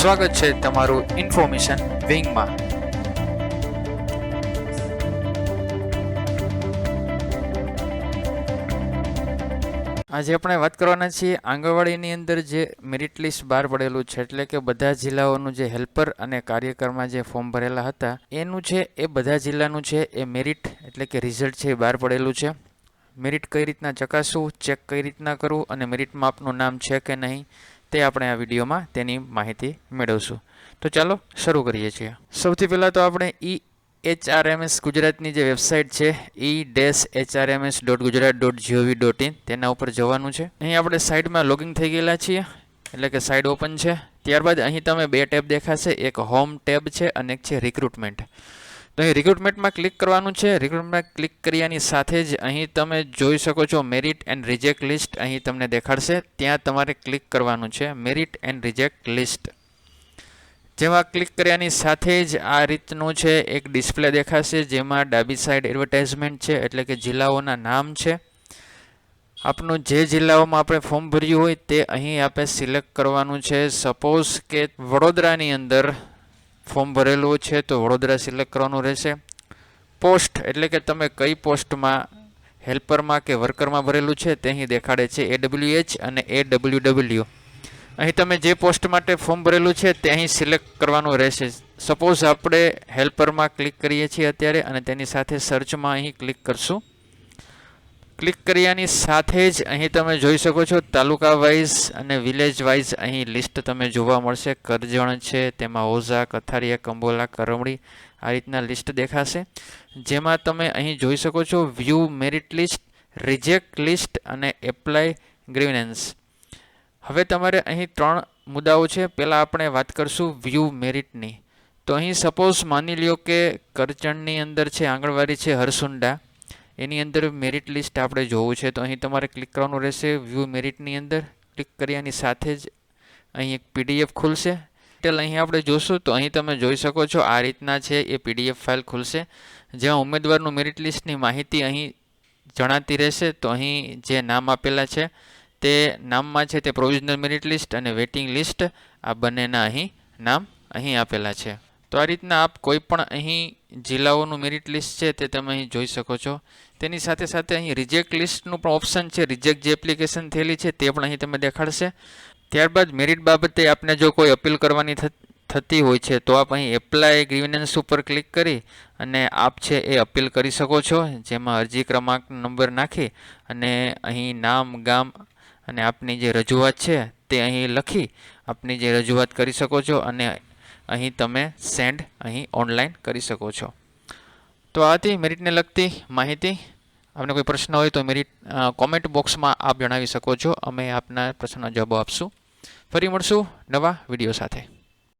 સ્વાગત છે તમારું ઇન્ફોર્મેશન વિંગમાં। આજે આપણે વાત કરવાના છીએ આંગણવાડીની અંદર જે મેરિટ લિસ્ટ બહાર પડેલું છે, એટલે કે બધા જિલ્લાઓનું જે હેલ્પર અને કાર્યકરમાં જે ફોર્મ ભરેલા હતા એનું છે, એ બધા જિલ્લાનું છે એ મેરિટ એટલે કે રિઝલ્ટ છે એ બહાર પડેલું છે। મેરિટ કઈ રીતના ચકાસવું, ચેક કઈ રીતના કરવું અને મેરિટમાં આપનું નામ છે કે નહીં તે આપણે આ વિડીયોમાં તેની માહિતી મેળવશું। તો ચાલો શરૂ કરીએ છીએ। સૌથી પહેલાં તો આપણે HRMS ગુજરાતની જે વેબસાઇટ છે e-hrms.gujarat.gov.in તેના ઉપર જવાનું છે। અહીં આપણે સાઇડમાં લોગિન થઈ ગયેલા છીએ, એટલે કે સાઇડ ઓપન છે। ત્યારબાદ અહીં તમે બે ટેબ દેખાશે, એક હોમ ટેબ છે અને એક છે રિક્રુટમેન્ટ। તો અહીં રિક્રુટમેન્ટમાં ક્લિક કરવાનું છે। રિક્રુટમેન્ટ ક્લિક કર્યાની સાથે જ અહીં તમે જોઈ શકો છો મેરિટ એન્ડ રિજેક્ટ લિસ્ટ અહીં તમને દેખાડશે, ત્યાં તમારે ક્લિક કરવાનું છે, મેરિટ એન્ડ રિજેક્ટ લિસ્ટ। જેમાં ક્લિક કર્યાની સાથે જ આ રીતનું છે એક ડિસ્પ્લે દેખાશે, જેમાં ડાબી સાઈડ એડવર્ટાઇઝમેન્ટ છે, એટલે કે જિલ્લાઓના નામ છે। આપનું જે જિલ્લાઓમાં આપણે ફોર્મ ભર્યું હોય તે અહીં આપણે સિલેક્ટ કરવાનું છે। સપોઝ કે વડોદરાની અંદર ફોર્મ ભરેલું છે તો વડોદરા સિલેક્ટ કરવાનું રહેશે। પોસ્ટ એટલે કે તમે કઈ પોસ્ટમાં હેલ્પરમાં કે વર્કરમાં ભરેલું છે તે અહીં દેખાડે છે, AWH અને AWW। અહીં તમે જે પોસ્ટ માટે ફોર્મ ભરેલું છે તે અહીં સિલેક્ટ કરવાનું રહેશે। સપોઝ આપણે હેલ્પરમાં ક્લિક કરીએ છીએ અત્યારે અને તેની સાથે સર્ચમાં અહીં ક્લિક કરશું। ક્લિક કર્યાની સાથે જ અહીં તમે જોઈ શકો છો તાલુકા વાઇઝ અને વિલેજ વાઇઝ અહીં લિસ્ટ તમે જોવા મળશે। કરજણ છે, તેમાં ઓઝા, કથારિયા, કંબોલા, કરમડી આ રીતના લિસ્ટ દેખાશે, જેમાં તમે અહીં જોઈ શકો છો view merit list, reject list અને એપ્લાય ગ્રીવન્સ। હવે તમારે અહીં ત્રણ મુદ્દાઓ છે। પહેલાં આપણે વાત કરશું વ્યૂ મેરિટની। તો અહીં સપોઝ માની લ્યો કે કરજણની અંદર છે આંગણવાડી છે હરસુંડા, એની અંદર મેરિટ લિસ્ટ આપણે જોવું છે, તો અહીં તમારે ક્લિક કરવાનું રહેશે વ્યૂ મેરિટની અંદર। ક્લિક કર્યાની સાથે જ અહીં એક PDF ખુલશે। ડિટેલ અહીં આપણે જોશું તો અહીં તમે જોઈ શકો છો આ રીતના છે એ PDF ફાઇલ ખુલશે, જ્યાં ઉમેદવારનું મેરિટ લિસ્ટની માહિતી અહીં જણાતી રહેશે। તો અહીં જે નામ આપેલા છે તે નામમાં છે તે પ્રોવિઝનલ મેરિટ લિસ્ટ અને વેટિંગ લિસ્ટ આ બંનેના અહીં નામ અહીં આપેલા છે। તો આ રીતના આપ કોઈ પણ અહીં જિલ્લાઓનું મેરિટ લિસ્ટ છે તે તમે અહીં જોઈ શકો છો। તેની સાથે સાથે અહીં રિજેક્ટ લિસ્ટનું પણ ઓપ્શન છે, રિજેક્ટ જે એપ્લિકેશન થયેલી છે તે પણ અહીં તમે દેખાડશે। ત્યારબાદ મેરિટ બાબતે આપને જો કોઈ અપીલ કરવાની થતી હોય છે તો આપ અહીં એપ્લાય ગ્રીવન્સ ઉપર ક્લિક કરી અને આપ છે એ અપીલ કરી શકો છો, જેમાં અરજી ક્રમાંક નંબર નાખી અને અહીં નામ, ગામ અને આપની જે રજૂઆત છે તે અહીં લખી આપની જે રજૂઆત કરી શકો છો અને અહીં તમે સેન્ડ અહીં ઓનલાઈન કરી શકો છો। તો આ હતી મેરિટને લગતી માહિતી। આપને કોઈ પ્રશ્ન હોય તો મેરિટ કોમેન્ટ બોક્સમાં આપ જણાવી શકો છો, અમે આપના પ્રશ્નનો જવાબ આપશું। ફરી મળશું નવા વિડીયો સાથે।